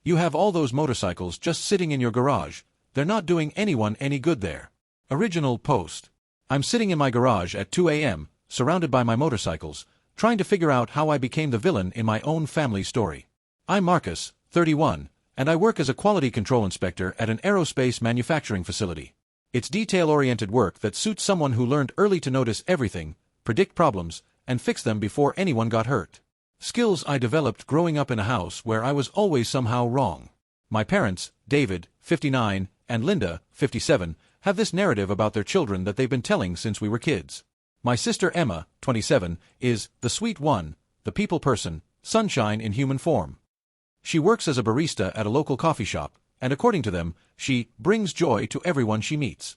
You have all those motorcycles just sitting in your garage. They're not doing anyone any good there. Original post. I'm sitting in my garage at 2 a.m., surrounded by my motorcycles, trying to figure out how I became the villain in my own family story. I'm Marcus, 31, and I work as a quality control inspector at an aerospace manufacturing facility. It's detail-oriented work that suits someone who learned early to notice everything, predict problems, and fix them before anyone got hurt. Skills I developed growing up in a house where I was always somehow wrong. My parents, David, 59, and Linda, 57, have this narrative about their children that they've been telling since we were kids. My sister Emma, 27, is the sweet one, the people person, sunshine in human form. She works as a barista at a local coffee shop, and according to them, she brings joy to everyone she meets.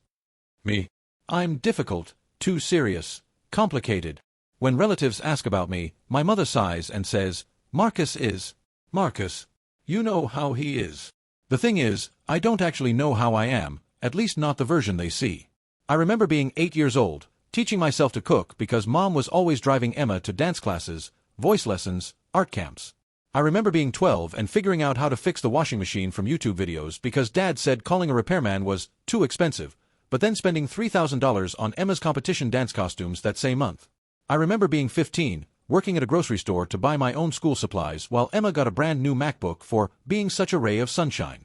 Me? I'm difficult, too serious, complicated. When relatives ask about me, my mother sighs and says, Marcus is. Marcus. You know how he is. The thing is, I don't actually know how I am, at least not the version they see. I remember being 8 years old, teaching myself to cook because Mom was always driving Emma to dance classes, voice lessons, art camps. I remember being 12 and figuring out how to fix the washing machine from YouTube videos because Dad said calling a repairman was too expensive, but then spending $3,000 on Emma's competition dance costumes that same month. I remember being 15, working at a grocery store to buy my own school supplies while Emma got a brand new MacBook for being such a ray of sunshine.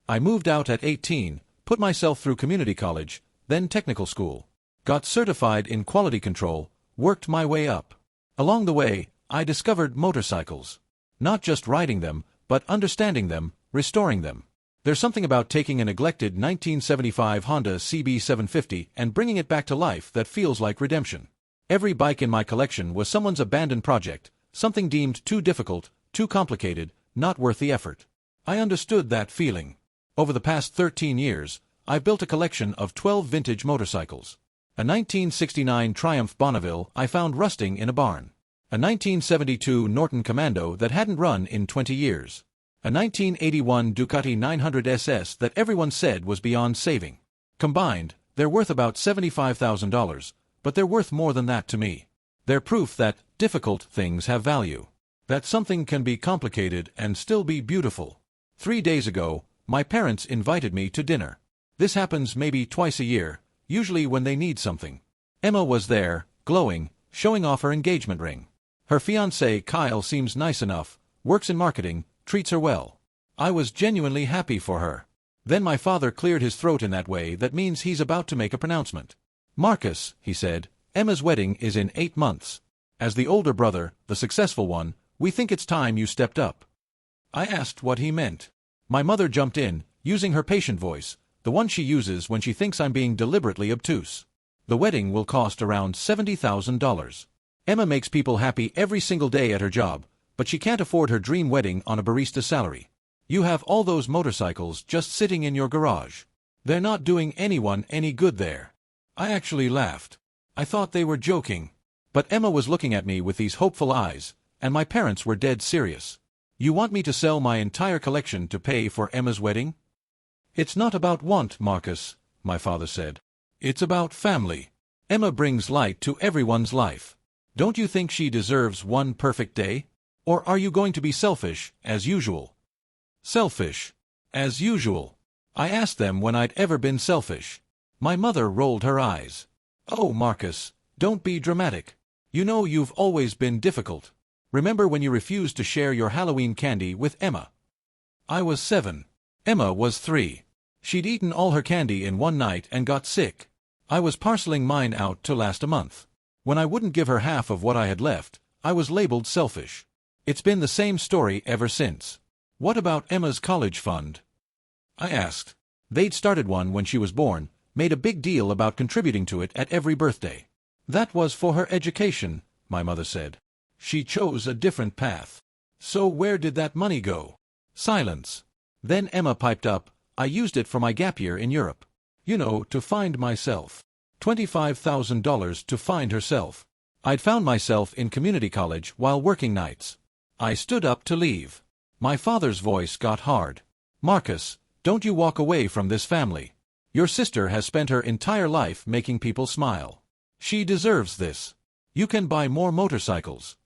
I moved out at 18, put myself through community college, then technical school, got certified in quality control, worked my way up. Along the way, I discovered motorcycles. Not just riding them, but understanding them, restoring them. There's something about taking a neglected 1975 Honda CB750 and bringing it back to life that feels like redemption. Every bike in my collection was someone's abandoned project, something deemed too difficult, too complicated, not worth the effort. I understood that feeling. Over the past 13 years, I've built a collection of 12 vintage motorcycles. A 1969 Triumph Bonneville I found rusting in a barn. A 1972 Norton Commando that hadn't run in 20 years. A 1981 Ducati 900 SS that everyone said was beyond saving. Combined, they're worth about $75,000. But they're worth more than that to me. They're proof that difficult things have value. That something can be complicated and still be beautiful. 3 days ago, my parents invited me to dinner. This happens maybe twice a year, usually when they need something. Emma was there, glowing, showing off her engagement ring. Her fiancé Kyle seems nice enough, works in marketing, treats her well. I was genuinely happy for her. Then my father cleared his throat in that way that means he's about to make a pronouncement. Marcus, he said, Emma's wedding is in 8 months. As the older brother, the successful one, we think it's time you stepped up. I asked what he meant. My mother jumped in, using her patient voice, the one she uses when she thinks I'm being deliberately obtuse. The wedding will cost around $70,000. Emma makes people happy every single day at her job, but she can't afford her dream wedding on a barista salary. You have all those motorcycles just sitting in your garage. They're not doing anyone any good there. I actually laughed. I thought they were joking. But Emma was looking at me with these hopeful eyes, and my parents were dead serious. You want me to sell my entire collection to pay for Emma's wedding? It's not about want, Marcus, my father said. It's about family. Emma brings light to everyone's life. Don't you think she deserves one perfect day? Or are you going to be selfish, as usual? Selfish. As usual. I asked them when I'd ever been selfish. My mother rolled her eyes. Oh, Marcus, don't be dramatic. You know you've always been difficult. Remember when you refused to share your Halloween candy with Emma? I was 7. Emma was 3. She'd eaten all her candy in one night and got sick. I was parceling mine out to last a month. When I wouldn't give her half of what I had left, I was labeled selfish. It's been the same story ever since. What about Emma's college fund? I asked. They'd started one when she was born, made a big deal about contributing to it at every birthday. That was for her education, my mother said. She chose a different path. So where did that money go? Silence. Then Emma piped up, I used it for my gap year in Europe. You know, to find myself. $25,000 to find herself. I'd found myself in community college while working nights. I stood up to leave. My father's voice got hard. Marcus, don't you walk away from this family. Your sister has spent her entire life making people smile. She deserves this. You can buy more motorcycles.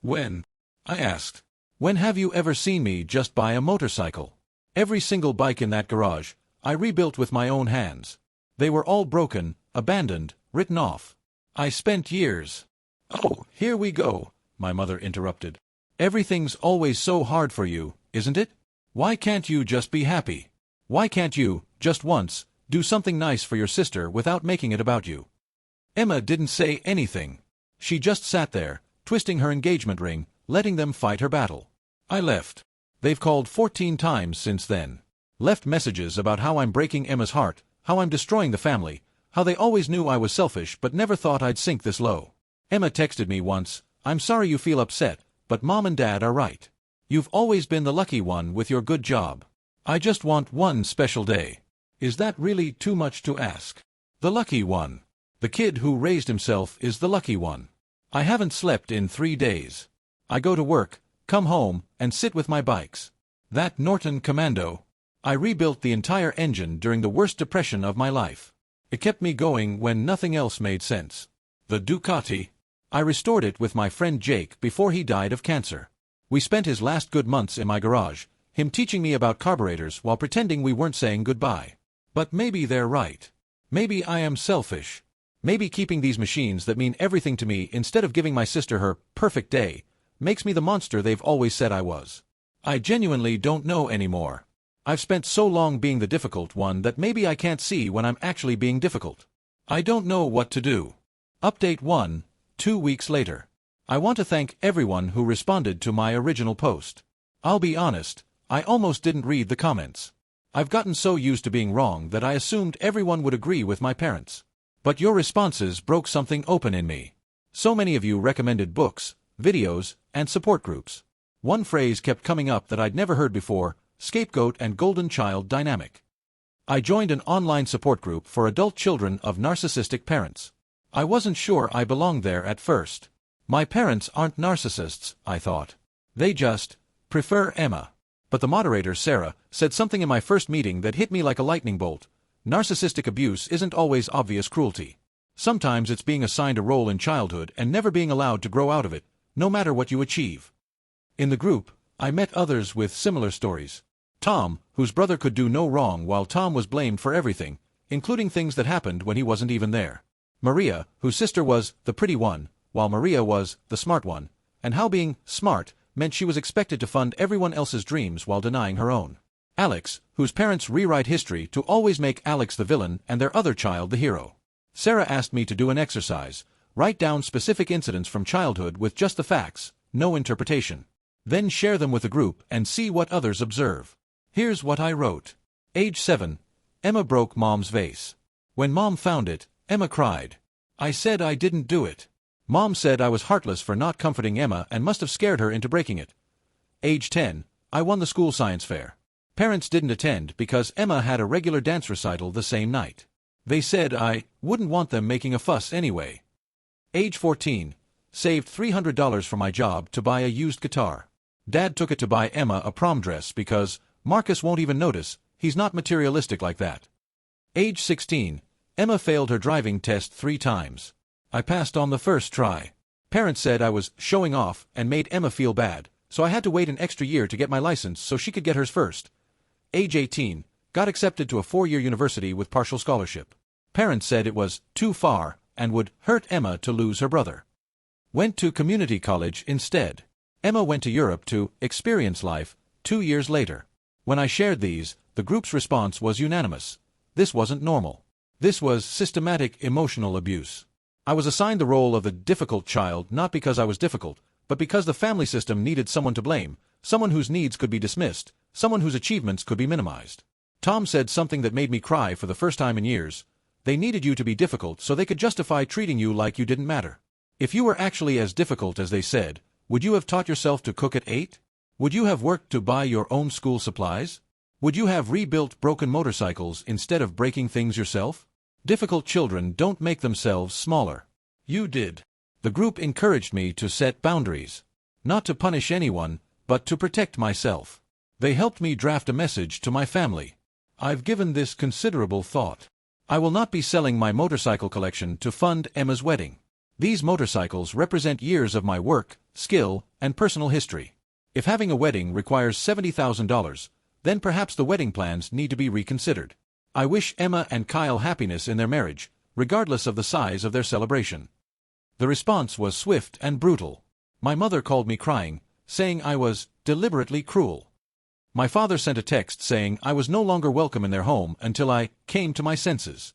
When? I asked. When have you ever seen me just buy a motorcycle? Every single bike in that garage, I rebuilt with my own hands. They were all broken, abandoned, written off. I spent years. Oh, here we go, my mother interrupted. Everything's always so hard for you, isn't it? Why can't you just be happy? Why can't you, just once, do something nice for your sister without making it about you? Emma didn't say anything. She just sat there, twisting her engagement ring, letting them fight her battle. I left. They've called 14 times since then. Left messages about how I'm breaking Emma's heart, how I'm destroying the family, how they always knew I was selfish but never thought I'd sink this low. Emma texted me once, "I'm sorry you feel upset, but Mom and Dad are right. You've always been the lucky one with your good job. I just want one special day." Is that really too much to ask? The lucky one. The kid who raised himself is the lucky one. I haven't slept in 3 days. I go to work, come home, and sit with my bikes. That Norton Commando. I rebuilt the entire engine during the worst depression of my life. It kept me going when nothing else made sense. The Ducati. I restored it with my friend Jake before he died of cancer. We spent his last good months in my garage, him teaching me about carburetors while pretending we weren't saying goodbye. But maybe they're right. Maybe I am selfish. Maybe keeping these machines that mean everything to me instead of giving my sister her perfect day makes me the monster they've always said I was. I genuinely don't know anymore. I've spent so long being the difficult one that maybe I can't see when I'm actually being difficult. I don't know what to do. Update 1, 2 weeks later. I want to thank everyone who responded to my original post. I'll be honest, I almost didn't read the comments. I've gotten so used to being wrong that I assumed everyone would agree with my parents. But your responses broke something open in me. So many of you recommended books, videos, and support groups. One phrase kept coming up that I'd never heard before: scapegoat and golden child dynamic. I joined an online support group for adult children of narcissistic parents. I wasn't sure I belonged there at first. My parents aren't narcissists, I thought. They just prefer Emma. But the moderator, Sarah, said something in my first meeting that hit me like a lightning bolt. Narcissistic abuse isn't always obvious cruelty. Sometimes it's being assigned a role in childhood and never being allowed to grow out of it, no matter what you achieve. In the group, I met others with similar stories. Tom, whose brother could do no wrong while Tom was blamed for everything, including things that happened when he wasn't even there. Maria, whose sister was the pretty one, while Maria was the smart one, and how being smart meant she was expected to fund everyone else's dreams while denying her own. Alex, whose parents rewrite history to always make Alex the villain and their other child the hero. Sarah asked me to do an exercise, write down specific incidents from childhood with just the facts, no interpretation. Then share them with the group and see what others observe. Here's what I wrote. Age 7. Emma broke Mom's vase. When Mom found it, Emma cried. I said I didn't do it. Mom said I was heartless for not comforting Emma and must have scared her into breaking it. Age 10. I won the school science fair. Parents didn't attend because Emma had a regular dance recital the same night. They said I wouldn't want them making a fuss anyway. Age 14. Saved $300 from my job to buy a used guitar. Dad took it to buy Emma a prom dress because Marcus won't even notice, he's not materialistic like that. Age 16. Emma failed her driving test 3 times. I passed on the first try. Parents said I was showing off and made Emma feel bad, so I had to wait an extra year to get my license so she could get hers first. Age 18. Got accepted to a 4-year university with partial scholarship. Parents said it was too far and would hurt Emma to lose her brother. Went to community college instead. Emma went to Europe to experience life 2 years later. When I shared these, the group's response was unanimous. This wasn't normal. This was systematic emotional abuse. I was assigned the role of the difficult child not because I was difficult, but because the family system needed someone to blame, someone whose needs could be dismissed, someone whose achievements could be minimized. Tom said something that made me cry for the first time in years. They needed you to be difficult so they could justify treating you like you didn't matter. If you were actually as difficult as they said, would you have taught yourself to cook at 8? Would you have worked to buy your own school supplies? Would you have rebuilt broken motorcycles instead of breaking things yourself? Difficult children don't make themselves smaller. You did. The group encouraged me to set boundaries. Not to punish anyone, but to protect myself. They helped me draft a message to my family. I've given this considerable thought. I will not be selling my motorcycle collection to fund Emma's wedding. These motorcycles represent years of my work, skill, and personal history. If having a wedding requires $70,000, then perhaps the wedding plans need to be reconsidered. I wish Emma and Kyle happiness in their marriage, regardless of the size of their celebration. The response was swift and brutal. My mother called me crying, saying I was deliberately cruel. My father sent a text saying I was no longer welcome in their home until I came to my senses.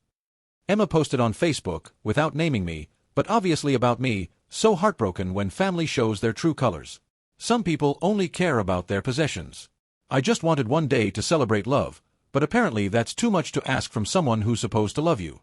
Emma posted on Facebook, without naming me, but obviously about me, so heartbroken when family shows their true colors. Some people only care about their possessions. I just wanted one day to celebrate love, but apparently that's too much to ask from someone who's supposed to love you.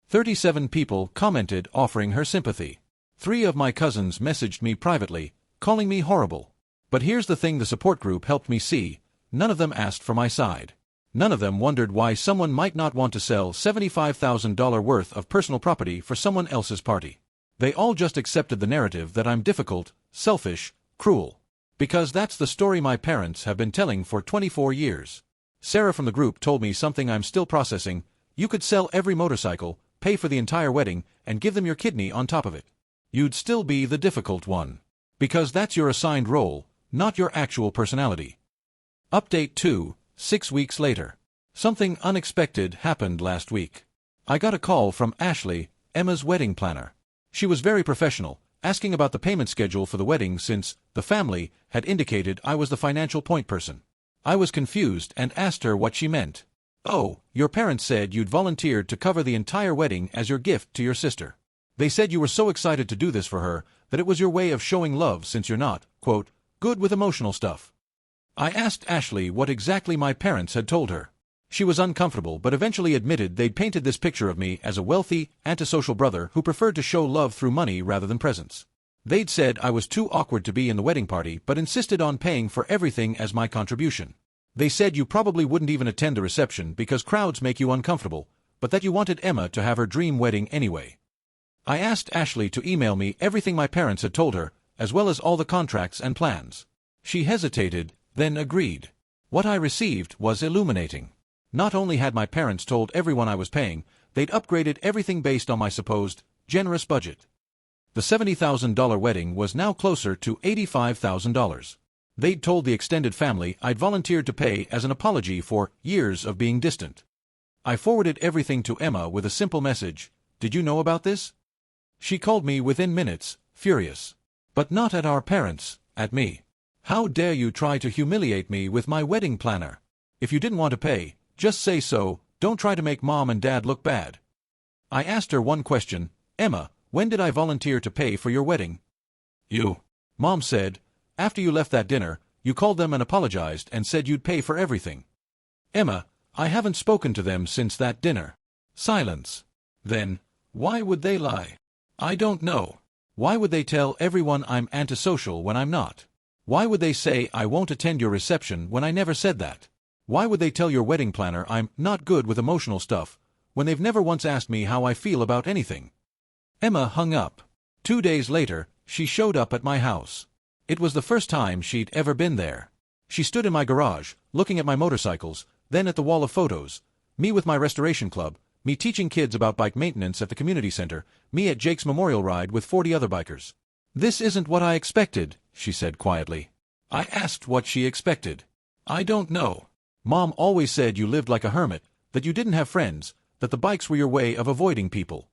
37 people commented offering her sympathy. 3 of my cousins messaged me privately, calling me horrible. But here's the thing the support group helped me see, none of them asked for my side. None of them wondered why someone might not want to sell $75,000 worth of personal property for someone else's party. They all just accepted the narrative that I'm difficult, selfish, cruel. Because that's the story my parents have been telling for 24 years. Sarah from the group told me something I'm still processing: you could sell every motorcycle, pay for the entire wedding, and give them your kidney on top of it. You'd still be the difficult one. Because that's your assigned role, not your actual personality. Update 2, 6 weeks later. Something unexpected happened last week. I got a call from Ashley, Emma's wedding planner. She was very professional, asking about the payment schedule for the wedding since the family had indicated I was the financial point person. I was confused and asked her what she meant. "Oh, your parents said you'd volunteered to cover the entire wedding as your gift to your sister. They said you were so excited to do this for her that it was your way of showing love since you're not, quote, good with emotional stuff." I asked Ashley what exactly my parents had told her. She was uncomfortable but eventually admitted they'd painted this picture of me as a wealthy, antisocial brother who preferred to show love through money rather than presents. They'd said I was too awkward to be in the wedding party but insisted on paying for everything as my contribution. They said you probably wouldn't even attend the reception because crowds make you uncomfortable, but that you wanted Emma to have her dream wedding anyway. I asked Ashley to email me everything my parents had told her, as well as all the contracts and plans. She hesitated, then agreed. What I received was illuminating. Not only had my parents told everyone I was paying, they'd upgraded everything based on my supposed generous budget. The $70,000 wedding was now closer to $85,000. They'd told the extended family I'd volunteered to pay as an apology for years of being distant. I forwarded everything to Emma with a simple message: "Did you know about this?" She called me within minutes, furious. But not at our parents, at me. "How dare you try to humiliate me with my wedding planner? If you didn't want to pay, just say so, don't try to make Mom and Dad look bad." I asked her one question: "Emma, when did I volunteer to pay for your wedding?" "You." Mom said, "After you left that dinner, you called them and apologized and said you'd pay for everything." "Emma, I haven't spoken to them since that dinner." Silence. Then, why would they lie? I don't know. Why would they tell everyone I'm antisocial when I'm not? Why would they say I won't attend your reception when I never said that? Why would they tell your wedding planner I'm not good with emotional stuff when they've never once asked me how I feel about anything? Emma hung up. 2 days later, she showed up at my house. It was the first time she'd ever been there. She stood in my garage, looking at my motorcycles, then at the wall of photos. Me with my restoration club, me teaching kids about bike maintenance at the community center, me at Jake's memorial ride with 40 other bikers. "This isn't what I expected," she said quietly. I asked what she expected. "I don't know. Mom always said you lived like a hermit, that you didn't have friends, that the bikes were your way of avoiding people."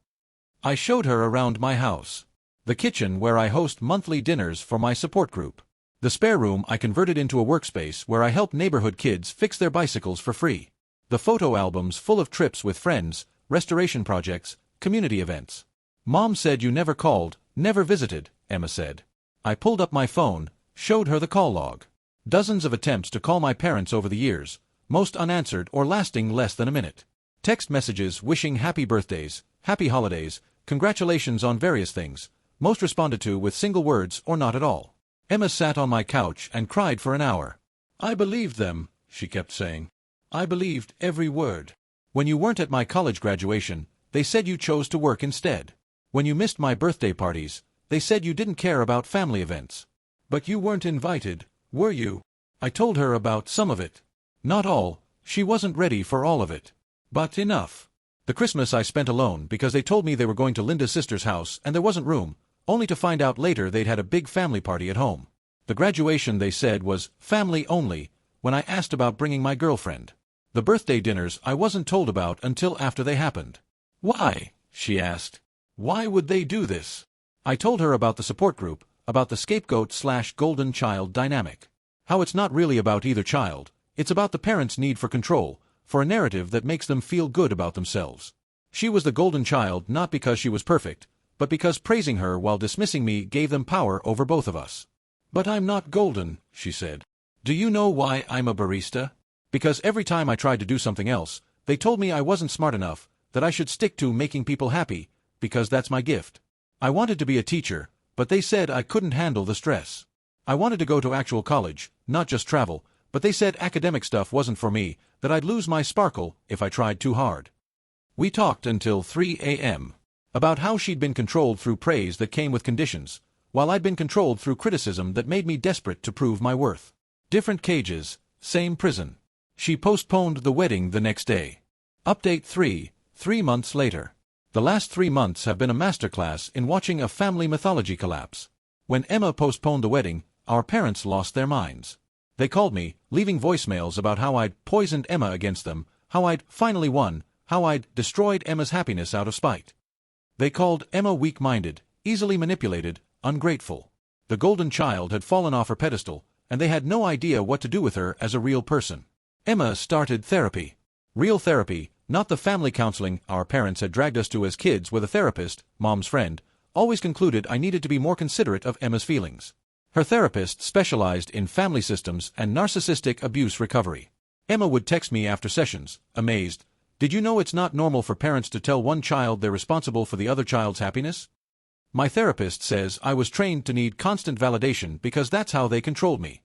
I showed her around my house. The kitchen where I host monthly dinners for my support group. The spare room I converted into a workspace where I help neighborhood kids fix their bicycles for free. The photo albums full of trips with friends, restoration projects, community events. "Mom said you never called, never visited," Emma said. I pulled up my phone, showed her the call log. Dozens of attempts to call my parents over the years, most unanswered or lasting less than a minute. Text messages wishing happy birthdays, happy holidays, congratulations on various things, most responded to with single words or not at all. Emma sat on my couch and cried for an hour. "I believed them," she kept saying. "I believed every word. When you weren't at my college graduation, they said you chose to work instead. When you missed my birthday parties, they said you didn't care about family events. But you weren't invited, were you?" I told her about some of it. Not all, she wasn't ready for all of it. But enough. The Christmas I spent alone because they told me they were going to Linda's sister's house and there wasn't room, only to find out later they'd had a big family party at home. The graduation, they said, was family only when I asked about bringing my girlfriend. The birthday dinners I wasn't told about until after they happened. Why? She asked. Why would they do this? I told her about the support group, about the scapegoat/golden child dynamic. How it's not really about either child, it's about the parents' need for control, for a narrative that makes them feel good about themselves. She was the golden child not because she was perfect, but because praising her while dismissing me gave them power over both of us. But I'm not golden, she said. Do you know why I'm a barista? Because every time I tried to do something else, they told me I wasn't smart enough, that I should stick to making people happy, because that's my gift. I wanted to be a teacher, but they said I couldn't handle the stress. I wanted to go to actual college, not just travel, but they said academic stuff wasn't for me, that I'd lose my sparkle if I tried too hard. We talked until 3 a.m. about how she'd been controlled through praise that came with conditions, while I'd been controlled through criticism that made me desperate to prove my worth. Different cages, same prison. She postponed the wedding the next day. Update 3 months later. The last 3 months have been a masterclass in watching a family mythology collapse. When Emma postponed the wedding, our parents lost their minds. They called me, leaving voicemails about how I'd poisoned Emma against them, how I'd finally won, how I'd destroyed Emma's happiness out of spite. They called Emma weak-minded, easily manipulated, ungrateful. The golden child had fallen off her pedestal, and they had no idea what to do with her as a real person. Emma started therapy. Real therapy, not the family counseling our parents had dragged us to as kids with a therapist, Mom's friend, always concluded I needed to be more considerate of Emma's feelings. Her therapist specialized in family systems and narcissistic abuse recovery. Emma would text me after sessions, amazed. Did you know it's not normal for parents to tell one child they're responsible for the other child's happiness? My therapist says I was trained to need constant validation because that's how they controlled me.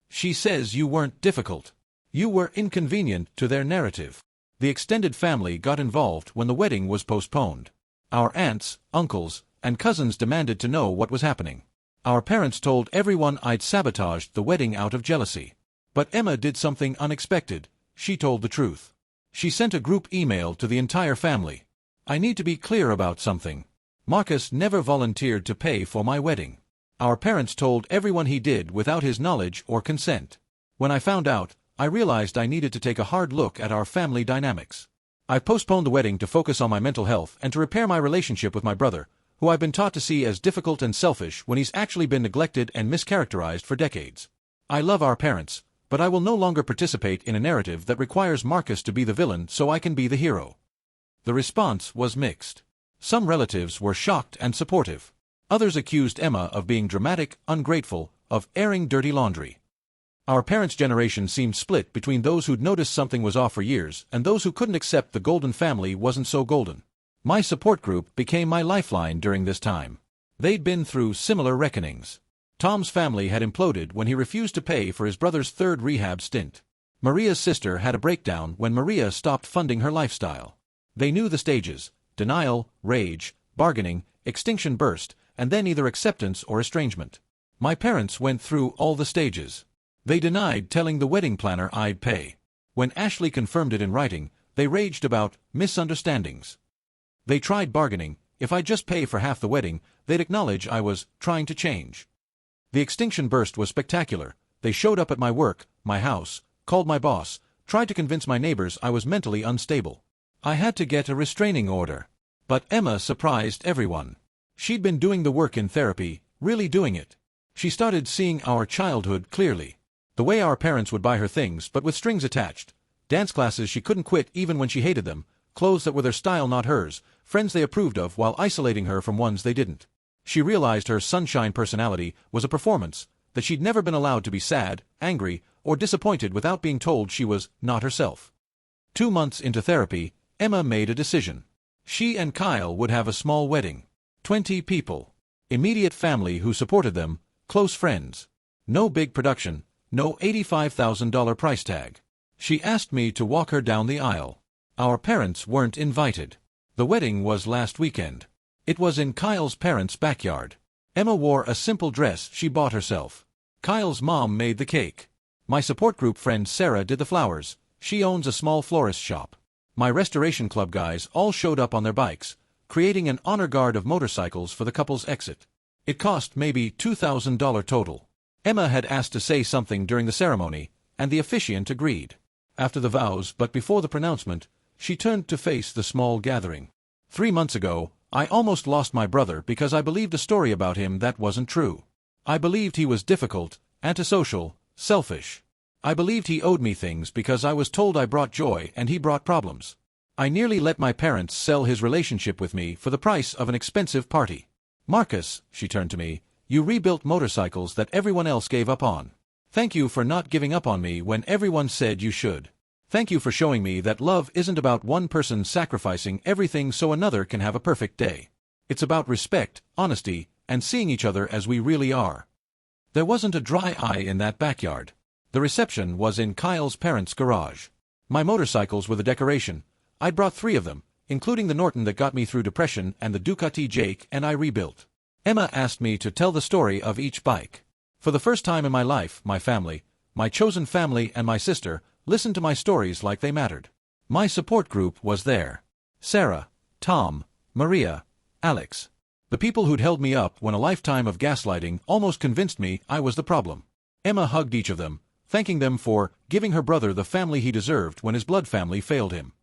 She says you weren't difficult. You were inconvenient to their narrative. The extended family got involved when the wedding was postponed. Our aunts, uncles, and cousins demanded to know what was happening. Our parents told everyone I'd sabotaged the wedding out of jealousy. But Emma did something unexpected. She told the truth. She sent a group email to the entire family. I need to be clear about something. Marcus never volunteered to pay for my wedding. Our parents told everyone he did without his knowledge or consent. When I found out, I realized I needed to take a hard look at our family dynamics. I postponed the wedding to focus on my mental health and to repair my relationship with my brother, who I've been taught to see as difficult and selfish when he's actually been neglected and mischaracterized for decades. I love our parents, but I will no longer participate in a narrative that requires Marcus to be the villain so I can be the hero. The response was mixed. Some relatives were shocked and supportive. Others accused Emma of being dramatic, ungrateful, of airing dirty laundry. Our parents' generation seemed split between those who'd noticed something was off for years and those who couldn't accept the golden family wasn't so golden. My support group became my lifeline during this time. They'd been through similar reckonings. Tom's family had imploded when he refused to pay for his brother's third rehab stint. Maria's sister had a breakdown when Maria stopped funding her lifestyle. They knew the stages: denial, rage, bargaining, extinction burst, and then either acceptance or estrangement. My parents went through all the stages. They denied telling the wedding planner I'd pay. When Ashley confirmed it in writing, they raged about misunderstandings. They tried bargaining. If I'd just pay for half the wedding, they'd acknowledge I was trying to change. The extinction burst was spectacular. They showed up at my work, my house, called my boss, tried to convince my neighbors I was mentally unstable. I had to get a restraining order. But Emma surprised everyone. She'd been doing the work in therapy, really doing it. She started seeing our childhood clearly. The way our parents would buy her things but with strings attached. Dance classes she couldn't quit even when she hated them, clothes that were their style not hers, friends they approved of while isolating her from ones they didn't. She realized her sunshine personality was a performance, that she'd never been allowed to be sad, angry, or disappointed without being told she was not herself. 2 months into therapy, Emma made a decision. She and Kyle would have a small wedding. 20 people. Immediate family who supported them, close friends. No big production, no $85,000 price tag. She asked me to walk her down the aisle. Our parents weren't invited. The wedding was last weekend. It was in Kyle's parents' backyard. Emma wore a simple dress she bought herself. Kyle's mom made the cake. My support group friend Sarah did the flowers. She owns a small florist shop. My restoration club guys all showed up on their bikes, creating an honor guard of motorcycles for the couple's exit. It cost maybe $2,000 total. Emma had asked to say something during the ceremony, and the officiant agreed. After the vows but before the pronouncement, she turned to face the small gathering. 3 months ago, I almost lost my brother because I believed a story about him that wasn't true. I believed he was difficult, antisocial, selfish. I believed he owed me things because I was told I brought joy and he brought problems. I nearly let my parents sell his relationship with me for the price of an expensive party. Marcus, she turned to me, you rebuilt motorcycles that everyone else gave up on. Thank you for not giving up on me when everyone said you should. Thank you for showing me that love isn't about one person sacrificing everything so another can have a perfect day. It's about respect, honesty, and seeing each other as we really are. There wasn't a dry eye in that backyard. The reception was in Kyle's parents' garage. My motorcycles were the decoration. I'd brought 3 of them, including the Norton that got me through depression and the Ducati Jake, and I rebuilt. Emma asked me to tell the story of each bike. For the first time in my life, my family, my chosen family and my sister, listened to my stories like they mattered. My support group was there. Sarah, Tom, Maria, Alex. The people who'd held me up when a lifetime of gaslighting almost convinced me I was the problem. Emma hugged each of them, thanking them for giving her brother the family he deserved when his blood family failed him.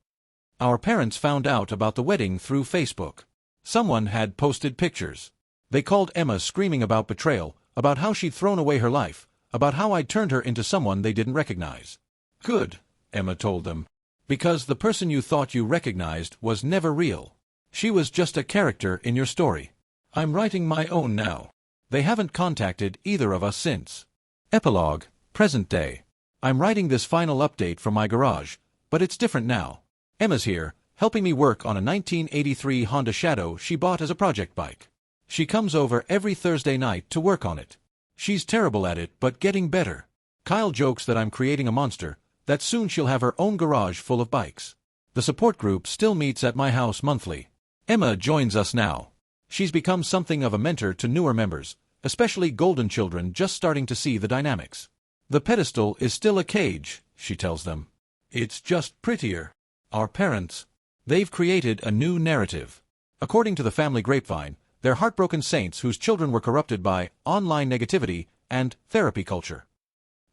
Our parents found out about the wedding through Facebook. Someone had posted pictures. They called Emma screaming about betrayal, about how she'd thrown away her life, about how I'd turned her into someone they didn't recognize. Good, Emma told them. Because the person you thought you recognized was never real. She was just a character in your story. I'm writing my own now. They haven't contacted either of us since. Epilogue, present day. I'm writing this final update from my garage, but it's different now. Emma's here, helping me work on a 1983 Honda Shadow she bought as a project bike. She comes over every Thursday night to work on it. She's terrible at it but getting better. Kyle jokes that I'm creating a monster, that soon she'll have her own garage full of bikes. The support group still meets at my house monthly. Emma joins us now. She's become something of a mentor to newer members, especially golden children just starting to see the dynamics. The pedestal is still a cage, she tells them. It's just prettier. Our parents, they've created a new narrative. According to the family grapevine, they're heartbroken saints whose children were corrupted by online negativity and therapy culture.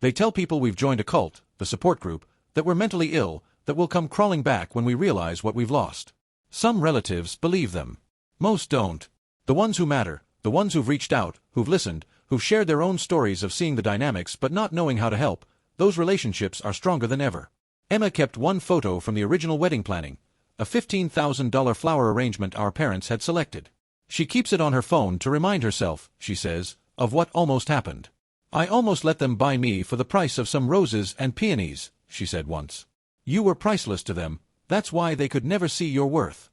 They tell people we've joined a cult, the support group, that we're mentally ill, that we'll come crawling back when we realize what we've lost. Some relatives believe them. Most don't. The ones who matter, the ones who've reached out, who've listened, who've shared their own stories of seeing the dynamics but not knowing how to help, those relationships are stronger than ever. Emma kept one photo from the original wedding planning, a $15,000 flower arrangement our parents had selected. She keeps it on her phone to remind herself, she says, of what almost happened. I almost let them buy me for the price of some roses and peonies, she said once. You were priceless to them, that's why they could never see your worth.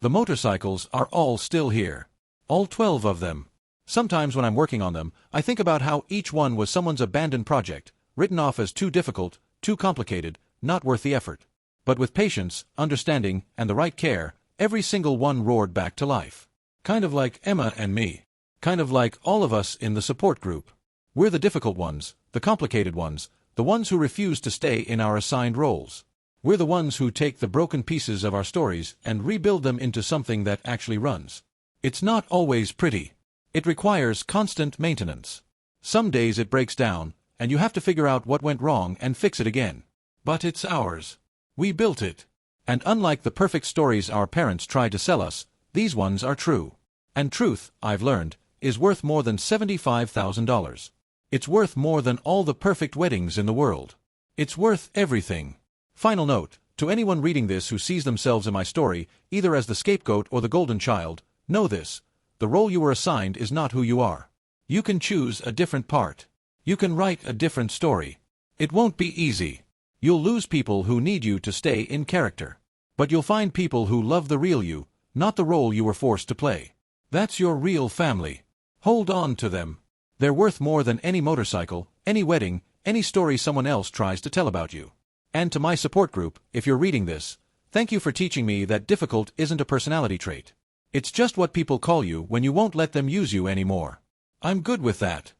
The motorcycles are all still here. All 12 of them. Sometimes when I'm working on them, I think about how each one was someone's abandoned project, written off as too difficult, too complicated, not worth the effort. But with patience, understanding, and the right care, every single one roared back to life. Kind of like Emma and me. Kind of like all of us in the support group. We're the difficult ones, the complicated ones, the ones who refuse to stay in our assigned roles. We're the ones who take the broken pieces of our stories and rebuild them into something that actually runs. It's not always pretty. It requires constant maintenance. Some days it breaks down, and you have to figure out what went wrong and fix it again. But it's ours. We built it. And unlike the perfect stories our parents tried to sell us, these ones are true. And truth, I've learned, is worth more than $75,000. It's worth more than all the perfect weddings in the world. It's worth everything. Final note, to anyone reading this who sees themselves in my story, either as the scapegoat or the golden child, know this: the role you were assigned is not who you are. You can choose a different part. You can write a different story. It won't be easy. You'll lose people who need you to stay in character. But you'll find people who love the real you, not the role you were forced to play. That's your real family. Hold on to them. They're worth more than any motorcycle, any wedding, any story someone else tries to tell about you. And to my support group, if you're reading this, thank you for teaching me that difficult isn't a personality trait. It's just what people call you when you won't let them use you anymore. I'm good with that.